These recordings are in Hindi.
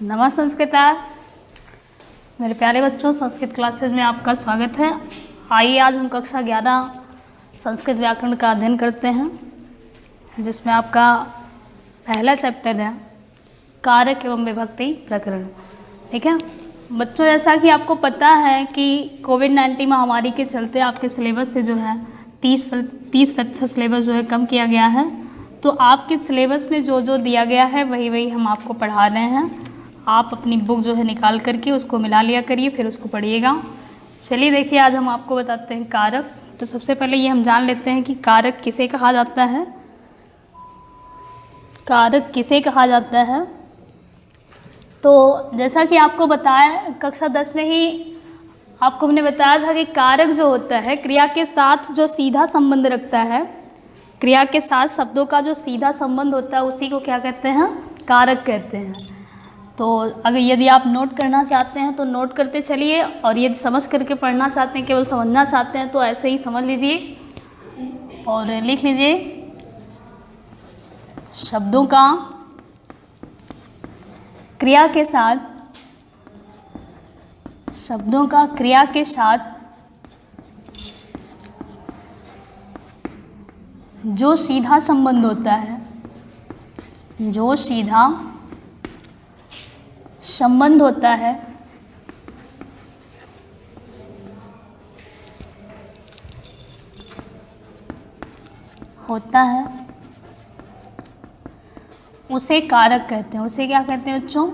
नमः संस्कृता। मेरे प्यारे बच्चों, संस्कृत क्लासेज में आपका स्वागत है। आइए आज हम कक्षा 11 संस्कृत व्याकरण का अध्ययन करते हैं, जिसमें आपका पहला चैप्टर है कारक एवं विभक्ति प्रकरण। ठीक है बच्चों, जैसा कि आपको पता है कि कोविड-19 महामारी के चलते आपके सिलेबस से जो है 30% सिलेबस जो है कम किया गया है। तो आपके सिलेबस में जो जो दिया गया है वही हम आपको पढ़ा रहे हैं। आप अपनी बुक जो है निकाल करके उसको मिला लिया करिए, फिर उसको पढ़िएगा। चलिए देखिए, आज हम आपको बताते हैं कारक। तो सबसे पहले ये हम जान लेते हैं कि कारक किसे कहा जाता है। कारक किसे कहा जाता है, तो जैसा कि आपको बताया कक्षा 10 में ही आपको हमने बताया था कि कारक जो होता है क्रिया के साथ जो सीधा संबंध रखता है, क्रिया के साथ शब्दों का जो सीधा संबंध होता है उसी को क्या कहते हैं, कारक कहते हैं। तो अगर यदि आप नोट करना चाहते हैं तो नोट करते चलिए, और यदि समझ करके पढ़ना चाहते हैं, केवल समझना चाहते हैं तो ऐसे ही समझ लीजिए और लिख लीजिए। शब्दों का क्रिया के साथ, शब्दों का क्रिया के साथ जो सीधा संबंध होता है, जो सीधा संबंध होता है उसे कारक कहते हैं। उसे क्या कहते हैं बच्चों,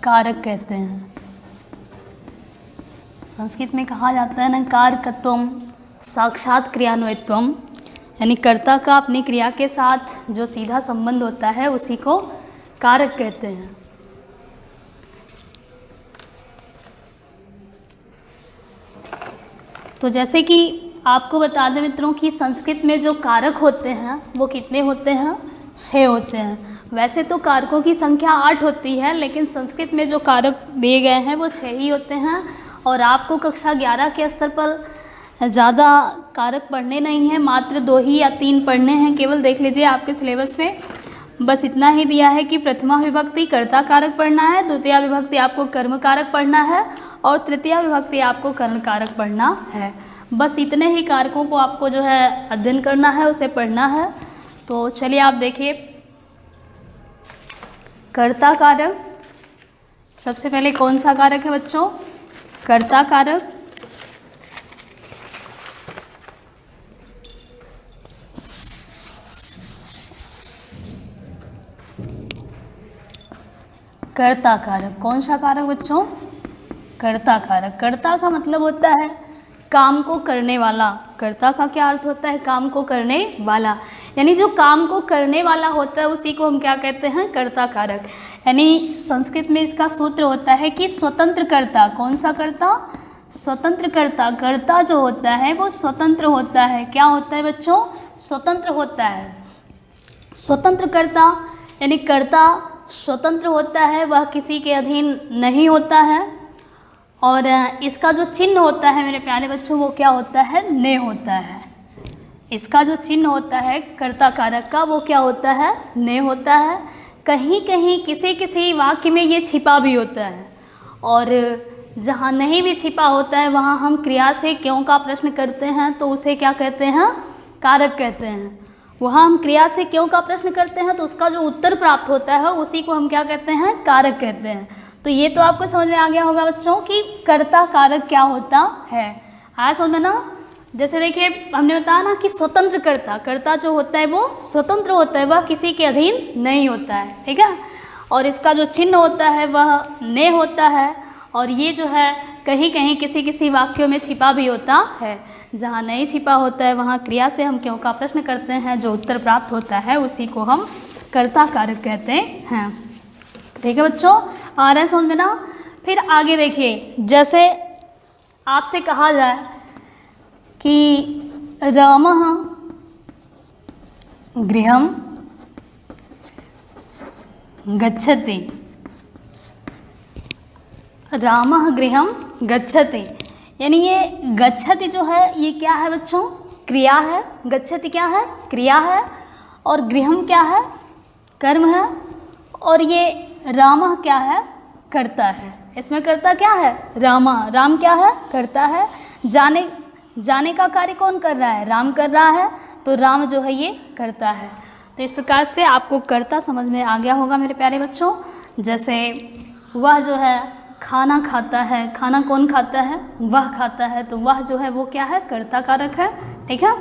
कारक कहते हैं। संस्कृत में कहा जाता है ना, कारकत्वम साक्षात क्रियान्वयत्वम, यानी कर्ता का अपनी क्रिया के साथ जो सीधा संबंध होता है उसी को कारक कहते हैं। तो जैसे कि आपको बता दें मित्रों कि संस्कृत में जो कारक होते हैं वो कितने होते हैं, 6 होते हैं। वैसे तो कारकों की संख्या 8 होती है, लेकिन संस्कृत में जो कारक दिए गए हैं वो 6 ही होते हैं। और आपको कक्षा 11 के स्तर पर ज़्यादा कारक पढ़ने नहीं हैं, मात्र 2 ही या 3 पढ़ने हैं। केवल देख लीजिए आपके सिलेबस में बस इतना ही दिया है कि प्रथमा विभक्ति कर्ता कारक पढ़ना है, द्वितीय विभक्ति आपको कर्म कारक पढ़ना है, और तृतीय विभक्ति आपको कर्ण कारक पढ़ना है। बस इतने ही कारकों को आपको जो है अध्ययन करना है, उसे पढ़ना है। तो चलिए आप देखिए, कर्ता कारक सबसे पहले कौन सा कारक है बच्चों, कर्ता कारक। कर्ता कारक कौन सा कारक बच्चों, कर्ता कारक। कर्ता का मतलब होता है काम को करने वाला। कर्ता का क्या अर्थ होता है, काम को करने वाला, यानी जो काम को करने वाला होता है उसी को हम क्या कहते हैं, कर्ता कारक। यानी संस्कृत में इसका सूत्र होता है कि स्वतंत्र कर्ता। कौन सा कर्ता, स्वतंत्र कर्ता। कर्ता जो होता है वो स्वतंत्र होता है। क्या होता है बच्चों, स्वतंत्र होता है। स्वतंत्र कर्ता यानी कर्ता स्वतंत्र होता है, वह किसी के अधीन नहीं होता है। और इसका जो चिन्ह होता है मेरे प्यारे बच्चों वो क्या होता है, ने होता है। इसका जो चिन्ह होता है कर्ता कारक का वो क्या होता है, ने होता है। कहीं कहीं किसी किसी वाक्य में ये छिपा भी होता है, और जहाँ नहीं भी छिपा होता है वहाँ हम क्रिया से क्यों का प्रश्न करते हैं तो उसे क्या कहते हैं, कारक कहते हैं। वहाँ हम क्रिया से क्यों का प्रश्न करते हैं तो उसका जो उत्तर प्राप्त होता है उसी को हम क्या कहते हैं, कारक कहते हैं। तो ये तो आपको समझ में आ गया होगा बच्चों कि कर्ता कारक क्या होता है। आया समझ में ना। जैसे देखिए हमने बताया ना कि स्वतंत्र कर्ता, कर्ता जो होता है वो स्वतंत्र होता है, वह किसी के अधीन नहीं होता है। ठीक है, और इसका जो चिन्ह होता है वह ने होता है, और ये जो है कहीं कहीं किसी किसी वाक्यों में छिपा भी होता है। जहाँ नहीं छिपा होता है वहाँ क्रिया से हम क्यों का प्रश्न करते हैं, जो उत्तर प्राप्त होता है उसी को हम कर्ता कारक कहते हैं। ठीक है बच्चों, आ रहा है समझ में ना। फिर आगे देखिए, जैसे आपसे कहा जाए कि रामः गृहं गच्छति, रामः गृहं गच्छति, यानी ये गच्छति जो है ये क्या है बच्चों, क्रिया है। गच्छति क्या है, क्रिया है, और गृहम क्या है, कर्म है। और ये रामः क्या है? करता है। इसमें करता क्या है? रामा। राम क्या है? करता है। जाने का कार्य कौन कर रहा है? राम कर रहा है, तो राम जो है ये करता है। तो इस प्रकार से आपको कर्ता समझ में आ गया होगा मेरे प्यारे बच्चों। जैसे वह जो है खाना खाता है, खाना कौन खाता है? वह खाता है, तो वह जो है वो क्या है? कर्ता कारक है। ठीक है,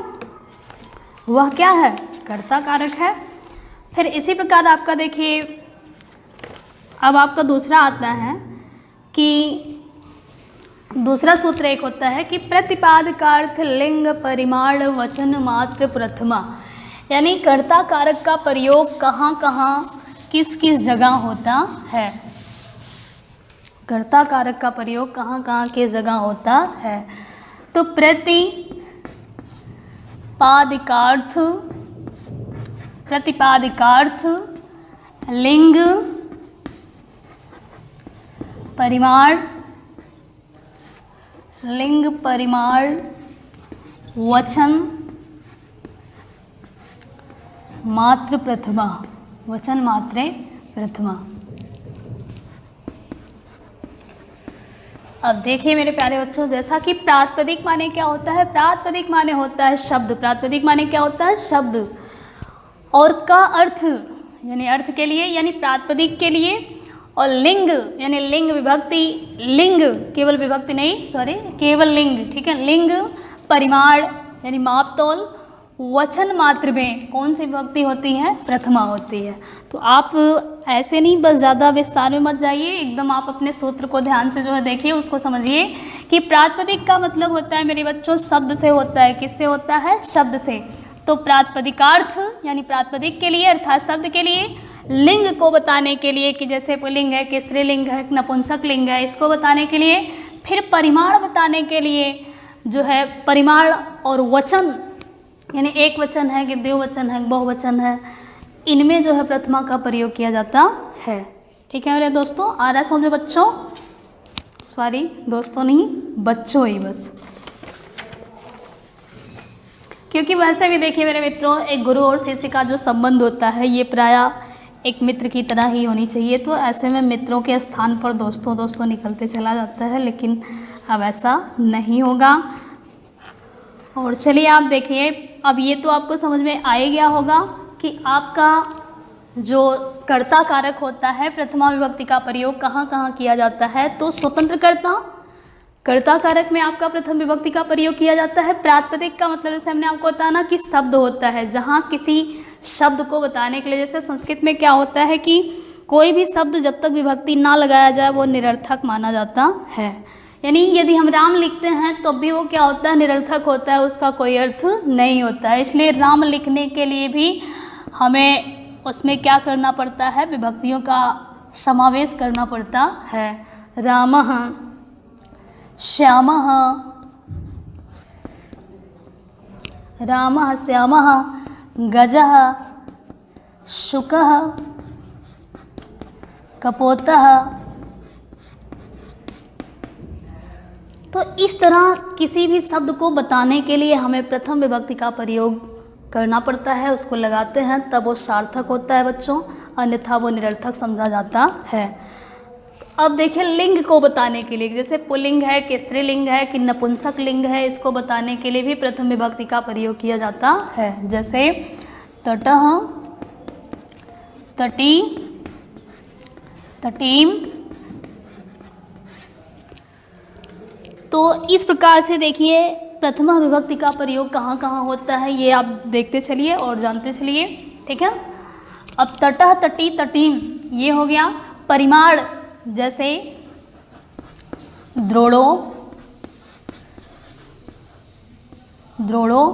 वह क्या है? कर्ता कारक है। फिर इसी प्रकार आपका देखिए, अब आपका दूसरा आता है कि दूसरा सूत्र एक होता है कि प्रतिपादकार्थ लिंग परिमाण वचन मात्र प्रथमा, यानी कर्ता कारक का प्रयोग कहाँ कहाँ किस किस जगह होता है। कर्ता कारक का प्रयोग कहाँ कहाँ किस जगह होता है। तो प्रतिपादिकार्थ लिंग परिमाण वचन मात्र प्रथमा, वचन मात्रे प्रथमा। अब देखिए मेरे प्यारे बच्चों, जैसा कि प्रातिपदिक माने क्या होता है? प्रातिपदिक माने होता है शब्द। प्रातिपदिक माने क्या होता है? शब्द। और का अर्थ यानी अर्थ के लिए, यानी प्रातिपदिक के लिए। और लिंग यानी लिंग विभक्ति, लिंग केवल विभक्ति नहीं, सॉरी केवल लिंग, ठीक है। लिंग परिमाण यानी माप तौल, वचन मात्र में कौन सी विभक्ति होती है? प्रथमा होती है। तो आप ऐसे नहीं बस ज़्यादा विस्तार में मत जाइए, एकदम आप अपने सूत्र को ध्यान से जो है देखिए, उसको समझिए कि प्रातिपदिक का मतलब होता है मेरे बच्चों शब्द से होता है। किससे होता है? शब्द से। तो प्रातिपदिकार्थ यानी प्रातिपदिक के लिए अर्थात शब्द के लिए, लिंग को बताने के लिए कि जैसे पुल्लिंग है कि स्त्रीलिंग है कि नपुंसक लिंग है, इसको बताने के लिए। फिर परिमाण बताने के लिए जो है परिमाण, और वचन यानी एक वचन है कि द्विवचन है, बहुवचन है, इनमें जो है प्रथमा का प्रयोग किया जाता है। ठीक है मेरे दोस्तों, आ रहा है समझ में बच्चों? सॉरी दोस्तों नहीं, बच्चों ही बस। क्योंकि वैसे भी देखिए मेरे मित्रों, एक गुरु और शिष्य का जो संबंध होता है ये प्रायः एक मित्र की तरह ही होनी चाहिए। तो ऐसे में मित्रों के स्थान पर दोस्तों दोस्तों निकलते चला जाता है, लेकिन अब ऐसा नहीं होगा। और चलिए आप देखिए, अब ये तो आपको समझ में आ ही गया होगा कि आपका जो कर्ता कारक होता है प्रथमा विभक्ति का प्रयोग कहाँ कहाँ किया जाता है। तो स्वतंत्र कर्ता कारक में आपका प्रथम विभक्ति का प्रयोग किया जाता है। प्रातिपदिक का मतलब जैसे हमने आपको बताया ना कि शब्द होता है, जहाँ किसी शब्द को बताने के लिए, जैसे संस्कृत में क्या होता है कि कोई भी शब्द जब तक विभक्ति ना लगाया जाए वो निरर्थक माना जाता है। यानी यदि हम राम लिखते हैं तो भी वो क्या होता है? निरर्थक होता है, उसका कोई अर्थ नहीं होता है। इसलिए राम लिखने के लिए भी हमें उसमें क्या करना पड़ता है? विभक्तियों का समावेश करना पड़ता है। रामः, श्यामः, रामः श्यामः, गजः, शुकः, कपोतः। तो इस तरह किसी भी शब्द को बताने के लिए हमें प्रथम विभक्ति का प्रयोग करना पड़ता है, उसको लगाते हैं तब वो सार्थक होता है बच्चों, अन्यथा वो निरर्थक समझा जाता है। अब देखिए लिंग को बताने के लिए, जैसे पुल्लिंग है कि स्त्रीलिंग है कि नपुंसक लिंग है, इसको बताने के लिए भी प्रथम विभक्ति का प्रयोग किया जाता है। जैसे तटः, तटी, तटीम। तो इस प्रकार से देखिए प्रथमा विभक्ति का प्रयोग कहाँ कहाँ होता है ये आप देखते चलिए और जानते चलिए। ठीक है, अब तटः, तटी, तटीम ये हो गया। परिमाण जैसे द्रोणो, द्रोणो,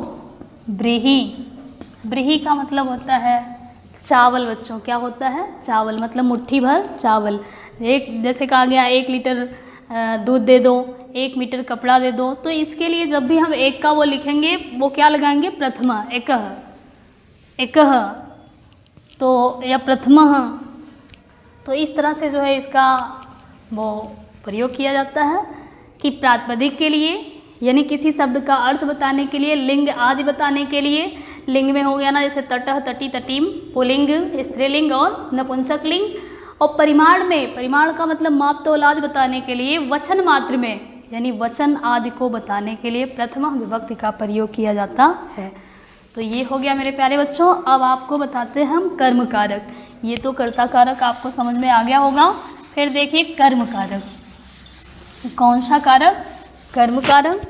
ब्रीही। ब्रीही का मतलब होता है चावल बच्चों, क्या होता है? चावल, मतलब मुट्ठी भर चावल। एक जैसे कहा गया 1 लीटर दूध दे दो, 1 मीटर कपड़ा दे दो, तो इसके लिए जब भी हम एक का वो लिखेंगे वो क्या लगाएंगे? प्रथमा, एकः, एकः, तो या प्रथमः। तो इस तरह से जो है इसका वो प्रयोग किया जाता है कि प्रातिपदिक के लिए यानी किसी शब्द का अर्थ बताने के लिए, लिंग आदि बताने के लिए। लिंग में हो गया ना जैसे तटः, तटी, तटीम पुल्लिंग, स्त्रीलिंग और नपुंसक लिंग। और परिमाण का मतलब माप तोल आदि बताने के लिए वचन मात्र में यानी वचन आदि को बताने के लिए प्रथमा विभक्ति का प्रयोग किया जाता है। तो ये हो गया मेरे प्यारे बच्चों। अब आपको बताते हैं हम कर्म कारक। ये तो कर्ता कारक आपको समझ में आ गया होगा। फिर देखिए कर्म कारक। कौन सा कारक? कर्म कारक।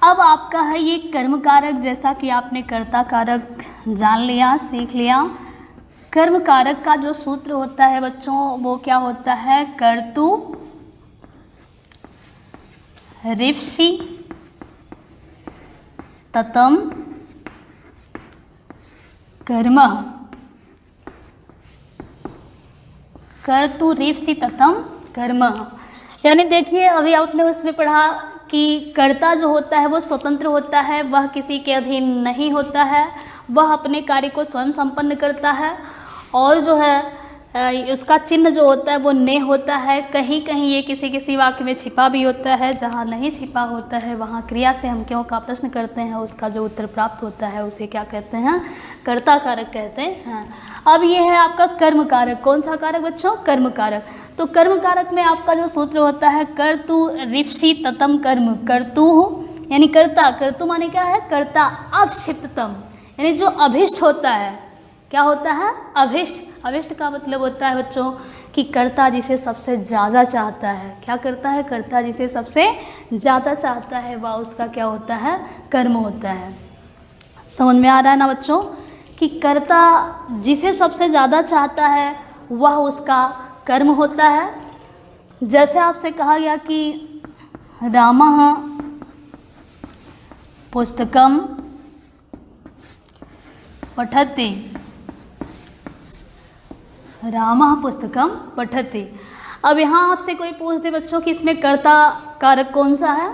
अब आपका है ये कर्म कारक। जैसा कि आपने कर्ता कारक जान लिया, सीख लिया। कर्म कारक का जो सूत्र होता है बच्चों वो क्या होता है? कर्तु रिप्सि ततम कर्मः। कर्तु रिप्सि ततम कर्मः यानी देखिए अभी आपने उसमें पढ़ा कि कर्ता जो होता है वो स्वतंत्र होता है, वह किसी के अधीन नहीं होता है, वह अपने कार्य को स्वयं संपन्न करता है। और जो है उसका चिन्ह जो होता है वो ने होता है। कहीं कहीं ये किसी किसी वाक्य में छिपा भी होता है। जहाँ नहीं छिपा होता है वहाँ क्रिया से हम क्यों का प्रश्न करते हैं, उसका जो उत्तर प्राप्त होता है उसे क्या कहते हैं? कर्ता कारक कहते हैं। अब ये है आपका कर्म कारक। कौन सा कारक बच्चों? कर्म कारक। तो कर्म कारक में आपका जो सूत्र होता है कर्तु रिप्सि ततम कर्म। कर्तु यानी कर्ता, कर्तु माने क्या है? कर्ता। अभिषिप्ततम यानी जो अभिष्ट होता है। क्या होता है? अभिष्ट। अभिष्ट का मतलब होता है बच्चों कि कर्ता जिसे सबसे ज़्यादा चाहता है। क्या करता है? कर्ता जिसे सबसे ज़्यादा चाहता है वह उसका क्या होता है? कर्म होता है। समझ में आ रहा है ना बच्चों कि कर्ता जिसे सबसे ज़्यादा चाहता है वह उसका कर्म होता है। जैसे आपसे कहा गया कि रामः पुस्तकम पठति, रामः पुस्तकम पठति। अब यहाँ आपसे कोई पूछ दे बच्चों कि इसमें कर्ता कारक कौन सा है,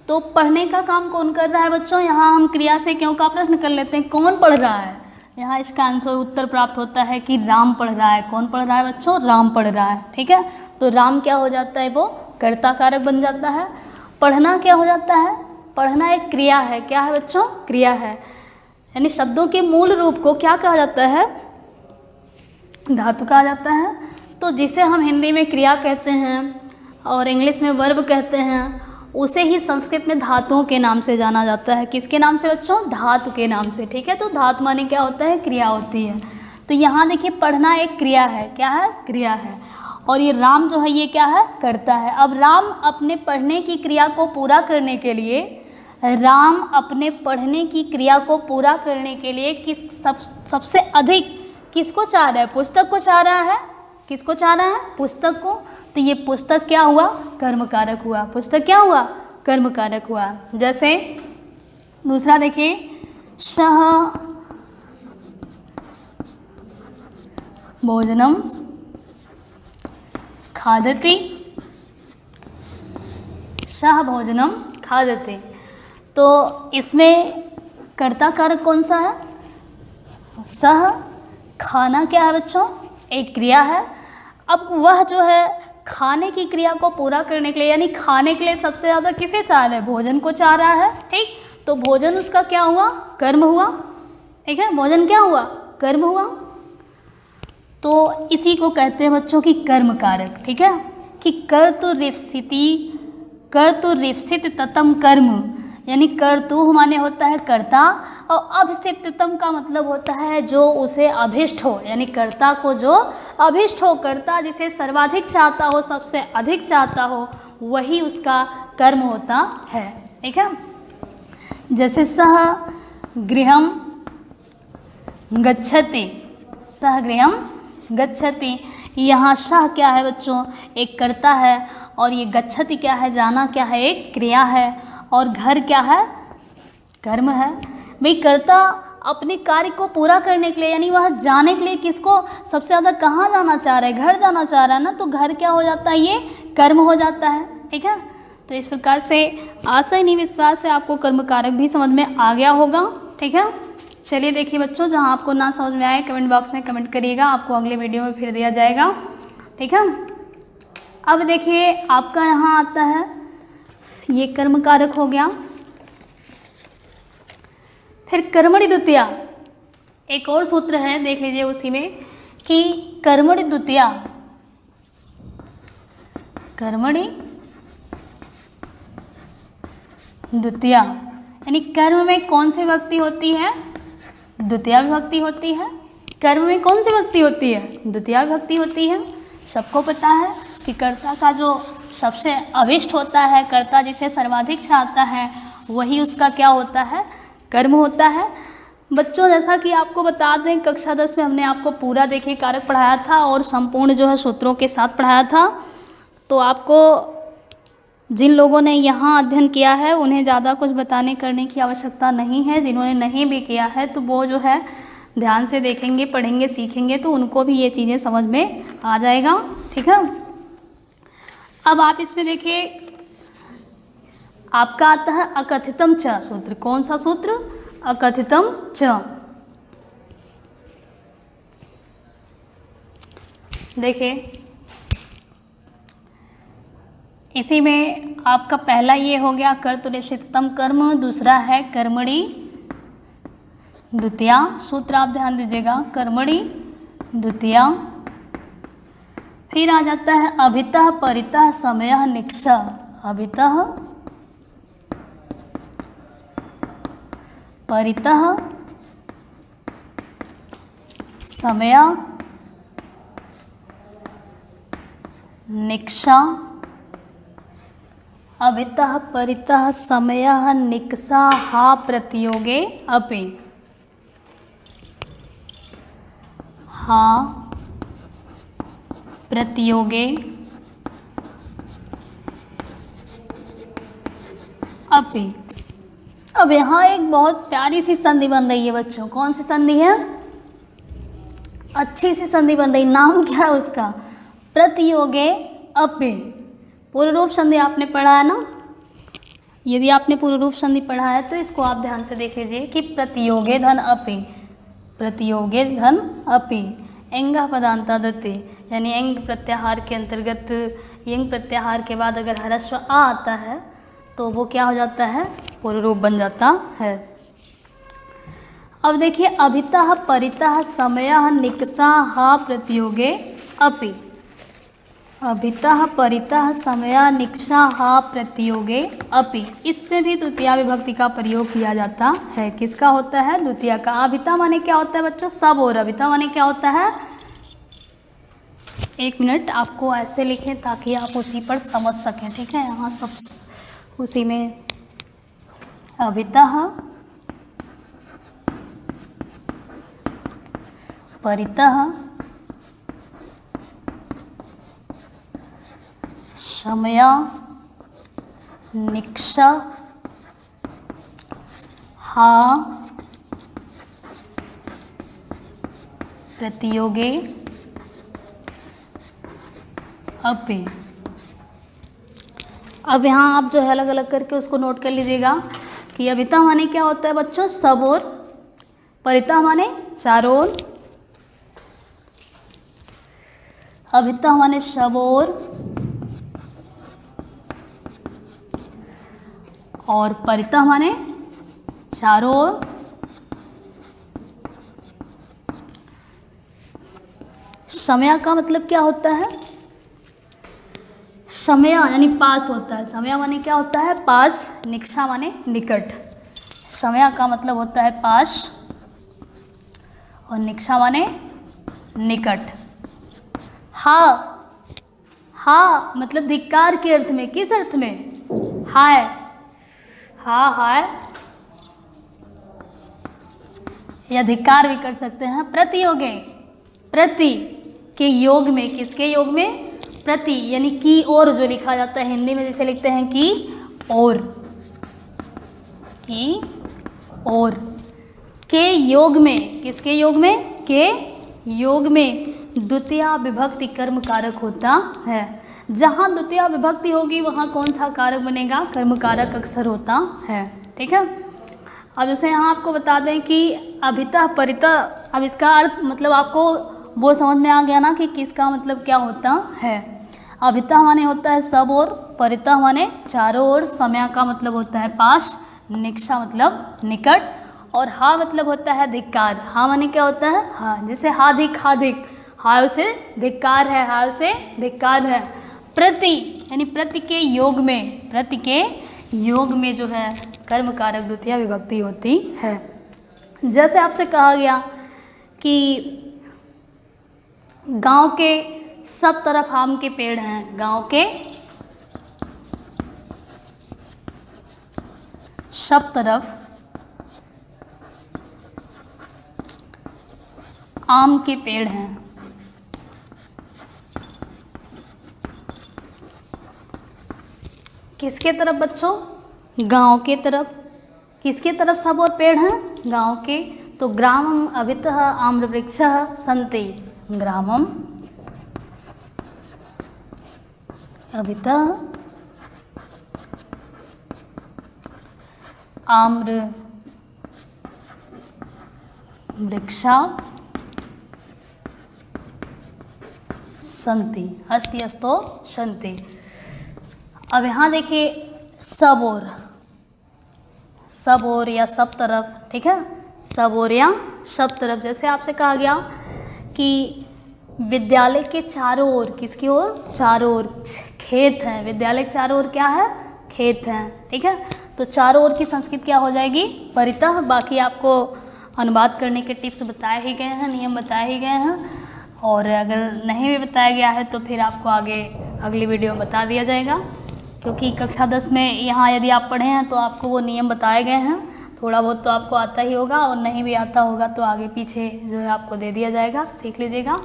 तो पढ़ने का काम कौन कर रहा है बच्चों? यहाँ हम क्रिया से क्यों का प्रश्न कर लेते हैं, कौन पढ़ रहा है। यहाँ इसका आंसर उत्तर प्राप्त होता है कि राम पढ़ रहा है। कौन पढ़ रहा है बच्चों? राम पढ़ रहा है। ठीक है, तो राम क्या हो जाता है? वो कर्ता कारक बन जाता है। पढ़ना क्या हो जाता है? पढ़ना एक क्रिया है। क्या है बच्चों? क्रिया है। यानी शब्दों के मूल रूप को क्या कहा जाता है? धातु कहा जाता है। तो जिसे हम हिंदी में क्रिया कहते हैं और इंग्लिश में वर्ब कहते हैं, उसे ही संस्कृत में धातुओं के नाम से जाना जाता है। किसके नाम से बच्चों? धातु के नाम से। ठीक है, तो धातु माने क्या होता है? क्रिया होती है। तो यहाँ देखिए पढ़ना एक क्रिया है। क्या है? क्रिया है। और ये राम जो है ये क्या है? कर्ता है। अब राम अपने पढ़ने की क्रिया को पूरा करने के लिए, राम अपने पढ़ने की क्रिया को पूरा करने के लिए सबसे अधिक किसको चाह रहा है? पुस्तक को चाह रहा है। किसको चाह रहा है? पुस्तक को। तो ये पुस्तक क्या हुआ? कर्म कारक हुआ। पुस्तक क्या हुआ? कर्म कारक हुआ। जैसे दूसरा देखिए, सह भोजनम खादति, सह भोजनम खादति। तो इसमें कर्ता कारक कौन सा है? सह। खाना क्या है बच्चों? एक क्रिया है। अब वह जो है खाने की क्रिया को पूरा करने के लिए, यानी खाने के लिए सबसे ज़्यादा किसे चाह रहा है? भोजन को चाह रहा है। ठीक, तो भोजन उसका क्या हुआ? कर्म हुआ। ठीक है, भोजन क्या हुआ? कर्म हुआ। तो इसी को कहते हैं बच्चों की कर्म कारक। ठीक है, कि कर्तु रिप्सिति, कर्तु रिप्सित ततम कर्म, यानी कर्तु माने होता है कर्ता, और अभिषिप्ततम का मतलब होता है जो उसे अभिष्ट हो, यानी कर्ता को जो अभिष्ट हो, कर्ता जिसे सर्वाधिक चाहता हो, सबसे अधिक चाहता हो, वही उसका कर्म होता है। ठीक है, जैसे सह गृहम गच्छति, सह गृहम गच्छति। यहाँ सह क्या है बच्चों? एक कर्ता है। और ये गच्छति क्या है? जाना क्या है? एक क्रिया है। और घर क्या है? कर्म है। भाई कर्ता अपने कार्य को पूरा करने के लिए, यानी वह जाने के लिए किसको सबसे ज़्यादा कहाँ जाना चाह रहा है? घर जाना चाह रहा है ना, तो घर क्या हो जाता है? ये कर्म हो जाता है। ठीक है, तो इस प्रकार से आशा नहीं विश्वास है आपको कर्म कारक भी समझ में आ गया होगा। ठीक है, चलिए देखिए बच्चों, जहाँ आपको ना समझ में आए कमेंट बॉक्स में कमेंट करिएगा, आपको अगले वीडियो में फिर दिया जाएगा। ठीक है, अब देखिए आपका यहाँ आता है ये कर्म कारक हो गया। फिर कर्मणि द्वितीया, एक और सूत्र है, देख लीजिए उसी में कि कर्मणि द्वितीया, कर्मणि द्वितीया यानी कर्म में कौन सी विभक्ति होती है? द्वितीया विभक्ति होती है। कर्म में कौन सी विभक्ति होती है? द्वितीया विभक्ति होती है। सबको पता है कि कर्ता का जो सबसे अभिष्ट होता है, कर्ता जिसे सर्वाधिक चाहता है, वही उसका क्या होता है? कर्म होता है। बच्चों जैसा कि आपको बता दें, कक्षा 10 में हमने आपको पूरा देखिए कारक पढ़ाया था और संपूर्ण जो है सूत्रों के साथ पढ़ाया था। तो आपको जिन लोगों ने यहाँ अध्ययन किया है उन्हें ज़्यादा कुछ बताने करने की आवश्यकता नहीं है। जिन्होंने नहीं भी किया है तो वो जो है ध्यान से देखेंगे, पढ़ेंगे, सीखेंगे तो उनको भी ये चीज़ें समझ में आ जाएगा। ठीक है, अब आप इसमें देखिए आपका आता है अकथितम च सूत्र। कौन सा सूत्र? अकथितम च। देखिए इसी में आपका पहला ये हो गया कर्तुरेप्सितम कर्म, दूसरा है कर्मणि द्वितीया। सूत्र आप ध्यान दीजिएगा, कर्मणि द्वितीया। फिर आ जाता है अभितः परितः समयः निक्ष। अभितः परितः समयः निक्ष। अभितः परितः समयः निक्षाः प्रतियोगे अपि। हा प्रतियोगे अपि। अब यहाँ एक बहुत प्यारी सी संधि बन रही है बच्चों। कौन सी संधि है? अच्छी सी संधि बन रही। नाम क्या है उसका? प्रतियोगे अपि। पूर्व रूप संधि आपने पढ़ा है ना? यदि आपने पूर्व रूप संधि पढ़ा है तो इसको आप ध्यान से देख लीजिए कि प्रतियोगे धन अपि, प्रतियोगे धन अपि एंगः पदान्ता दत्ते, यानी एंग प्रत्याहार के अंतर्गत यंग प्रत्याहार के बाद अगर ह्रस्व आ आता है तो वो क्या हो जाता है? पूर्व रूप बन जाता है। अब देखिए अभितः परितः समयः निक्षाः प्रतियोगे अपि। अभितः परितः समयः निक्षाः प्रतियोगे अपि, इसमें भी द्वितीया विभक्ति का प्रयोग किया जाता है। किसका होता है? द्वितीया का। अभितः माने क्या होता है बच्चों? सब। और अभितः माने क्या होता है? एक मिनट, आपको ऐसे लिखें ताकि आप उसी पर समझ सकें। ठीक है, यहाँ सब उसी में अभितः परितः समय निक्ष हा प्रतियोगे अपि। अब यहाँ आप जो है अलग अलग करके उसको नोट कर लीजिएगा कि अभितः माने क्या होता है बच्चों? सब ओर। परितः माने चारों ओर। अभितः माने सब ओर और परितः माने चारों ओर। समय का मतलब क्या होता है? समय यानी पास होता है। समय माने क्या होता है? पास। निक्षा माने निकट। समय का मतलब होता है पास और निक्षा माने निकट। हा, हा मतलब धिक्कार के अर्थ में। किस अर्थ में? हाय, हा हाय, या धिक्कार भी कर सकते हैं। प्रतियोगे, प्रति के योग में। किसके योग में? प्रति यानी की ओर जो लिखा जाता है हिंदी में, जैसे लिखते हैं की ओर, की ओर। के योग में। किसके योग में? के योग में द्वितीया विभक्ति कर्म कारक होता है। जहाँ द्वितीया विभक्ति होगी वहाँ कौन सा कारक बनेगा? कर्म कारक अक्सर होता है। ठीक है, अब जैसे यहाँ आपको बता दें कि अभितः परितः, अब इसका अर्थ मतलब आपको वो समझ में आ गया ना कि किसका मतलब क्या होता है। अभितः माने होता है सब ओर, परितः माने चारों ओर, समय का मतलब होता है पास, निक्षा मतलब निकट और हा मतलब होता है धिक्कार। हा माने क्या होता है? हा। जैसे हा धिक, हा उसे धिक्कार है, हा उसे धिक्कार है। प्रति यानी प्रति के योग में, प्रति के योग में जो है कर्म कारक द्वितीय विभक्ति होती है। जैसे आपसे कहा गया कि गांव के सब तरफ आम के पेड़ हैं, गांव के सब तरफ आम के पेड़ हैं। किसके तरफ बच्चों? गांव के तरफ। किसके तरफ सब और पेड़ हैं? गांव के। तो ग्रामम अभितः आम्रवृक्षः सन्ति, ग्रामम अभितः आम्र वृक्षा सन्ति, अस्ति अस्तो सन्ति। अब यहाँ देखिए सब और या सब तरफ, ठीक है, सब और या सब तरफ। जैसे आपसे कहा गया कि विद्यालय के चारों ओर, किसकी ओर? चारों ओर खेत हैं। विद्यालय के चारों ओर क्या है? खेत हैं, ठीक है। तो चारों ओर की संस्कृत क्या हो जाएगी? परितः। बाकी आपको अनुवाद करने के टिप्स बताए ही गए हैं, नियम बताए ही गए हैं, और अगर नहीं भी बताया गया है तो फिर आपको आगे अगली वीडियो में बता दिया जाएगा, क्योंकि कक्षा 10 में यहाँ यदि आप पढ़े हैं तो आपको वो नियम बताए गए हैं। थोड़ा बहुत तो आपको आता ही होगा, और नहीं भी आता होगा तो आगे पीछे जो है आपको दे दिया जाएगा, सीख लीजिएगा।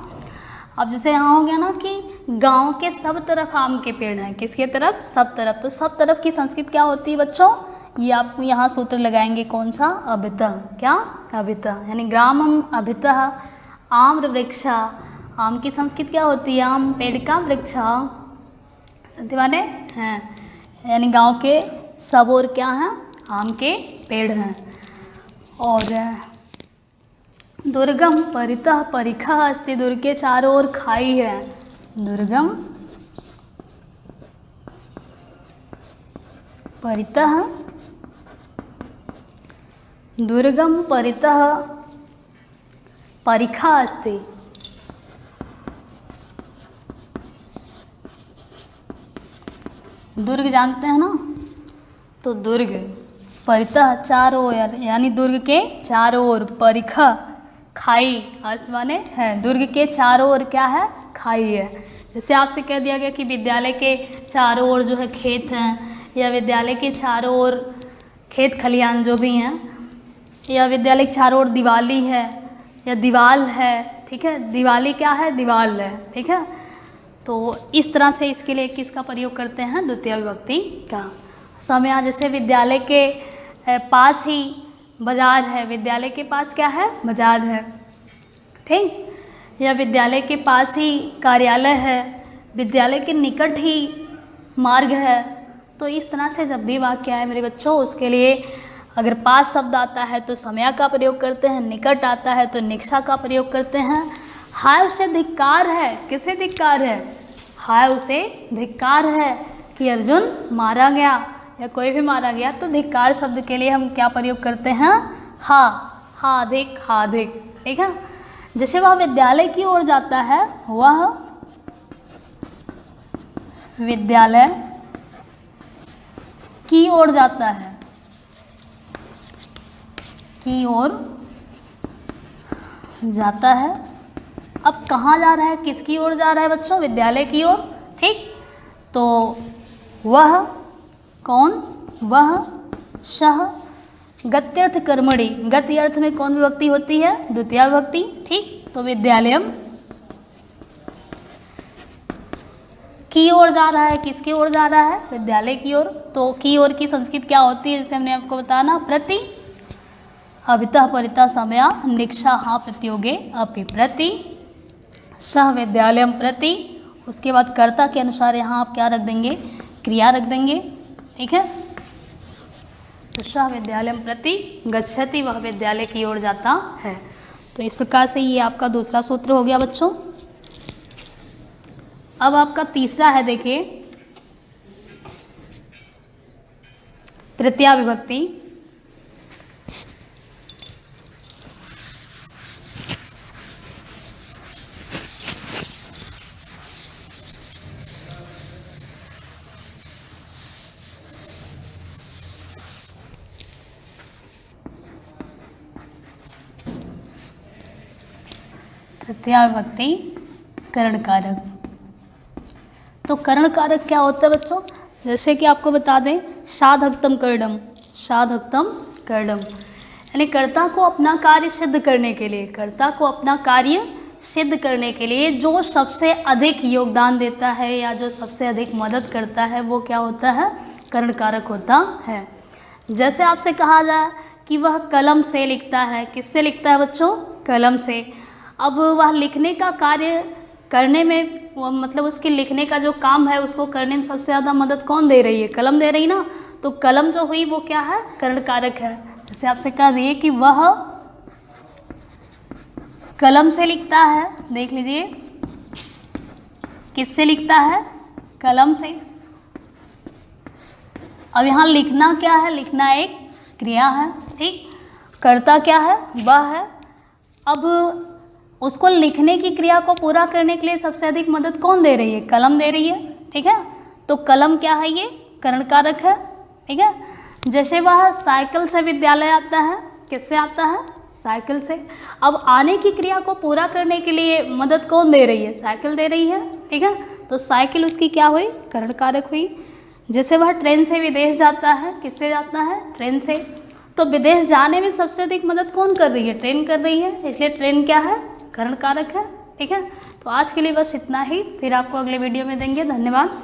अब जैसे यहाँ हो गया ना कि गांव के सब तरफ आम के पेड़ हैं। किसके तरफ? सब तरफ। तो सब तरफ की संस्कृत क्या होती है बच्चों? ये आपको यहाँ सूत्र लगाएंगे, कौन सा? अभितः। क्या? अभितः। यानी ग्रामम अभितः आम्र वृक्षा। आम की संस्कृत क्या होती है? आम पेड़ का वृक्षा। संति माने हैं, यानी गांव के सब और क्या हैं? आम के पेड़ हैं। और दुर्गम परितः परिखा अस्ति, दुर्ग के चारों ओर खाई है। दुर्गम परितः, दुर्गम परितः परिखा अस्ति। दुर्ग जानते हैं ना? तो दुर्ग परितः चारों ओर, यानी दुर्ग के चारों ओर, परिखा खाई, अस्त माने है। दुर्ग के चारों ओर क्या है? खाई है। जैसे आपसे कह दिया गया कि विद्यालय के चारों ओर जो है खेत हैं, या विद्यालय के चारों ओर खेत खलिहान जो भी हैं, या विद्यालय के चारों ओर दिवाली है या दीवाल है, ठीक है। दिवाली क्या है? दीवाल है, ठीक है। तो इस तरह से इसके लिए किसका प्रयोग करते हैं? द्वितीय विभक्ति का। समय जैसे विद्यालय के पास ही बाजार है, विद्यालय के पास क्या है? बाजार है, ठीक। या विद्यालय के पास ही कार्यालय है, विद्यालय के निकट ही मार्ग है। तो इस तरह से जब भी वाक्य है मेरे बच्चों, उसके लिए अगर पास शब्द आता है तो समय का प्रयोग करते हैं, निकट आता है तो निक्षा का प्रयोग करते हैं। हाय उसे धिक्कार है। किसे धिक्कार है? हाय उसे धिक्कार है कि अर्जुन मारा गया या कोई भी मारा गया, तो धिक्कार शब्द के लिए हम क्या प्रयोग करते हैं? हा, हाधिक, हाधिक, ठीक है। जैसे वह विद्यालय की ओर जाता है, वह विद्यालय की ओर जाता है, की ओर जाता है। अब कहाँ जा रहा है? किसकी ओर जा रहा है बच्चों? विद्यालय की ओर, ठीक। तो वह कौन? वह सह गत्यर्थ कर्मणि, गति अर्थ में कौन विभक्ति होती है? द्वितीय विभक्ति, ठीक। तो विद्यालयम की ओर जा रहा है। किसकी ओर जा रहा है? विद्यालय की ओर। तो की ओर की संस्कृत क्या होती है? जैसे हमने आपको बताया ना, प्रति। अभितः परितः समया निक्षा हा प्रत्योगे अपि, प्रति सह विद्यालयम प्रति। उसके बाद कर्ता के अनुसार यहाँ आप क्या रख देंगे? क्रिया रख देंगे, ठीक है। तो सह विद्यालयम प्रति गच्छति, वह विद्यालय की ओर जाता है। तो इस प्रकार से ये आपका दूसरा सूत्र हो गया बच्चों। अब आपका तीसरा है, देखिए तृतीया विभक्ति। तृतीया विभक्ति करण कारक। तो करण कारक क्या होता है बच्चों? जैसे कि आपको बता दें, साधकतम कर्णम, साधकतम कर्णम, यानी कर्ता को अपना कार्य सिद्ध करने के लिए, कर्ता को अपना कार्य सिद्ध करने के लिए जो सबसे अधिक योगदान देता है या जो सबसे अधिक मदद करता है वो क्या होता है? करण कारक होता है। जैसे आपसे कहा जाए कि वह कलम से लिखता है, किससे लिखता है बच्चों? कलम से। अब वह लिखने का कार्य करने में, मतलब उसके लिखने का जो काम है उसको करने में सबसे ज़्यादा मदद कौन दे रही है? कलम दे रही ना। तो कलम जो हुई वो क्या है? करण कारक है। जैसे आपसे कह दिए कि वह कलम से लिखता है, देख लीजिए किससे लिखता है? कलम से। अब यहाँ लिखना क्या है? लिखना एक क्रिया है, ठीक। कर्ता क्या है? वह है। अब उसको लिखने की क्रिया को पूरा करने के लिए सबसे अधिक मदद कौन दे रही है? कलम दे रही है, ठीक है। तो कलम क्या है? ये करण कारक है, ठीक है। जैसे वह साइकिल से विद्यालय आता है, किससे आता है? साइकिल से। अब आने की क्रिया को पूरा करने के लिए मदद कौन दे रही है? साइकिल दे रही है, ठीक है। तो साइकिल उसकी क्या हुई? करण कारक हुई। जैसे वह ट्रेन से विदेश जाता है, किससे जाता है? ट्रेन से। तो विदेश जाने में सबसे अधिक मदद कौन कर रही है? ट्रेन कर रही है, इसलिए ट्रेन क्या है? करण कारक है, ठीक है। तो आज के लिए बस इतना ही, फिर आपको अगले वीडियो में देंगे। धन्यवाद।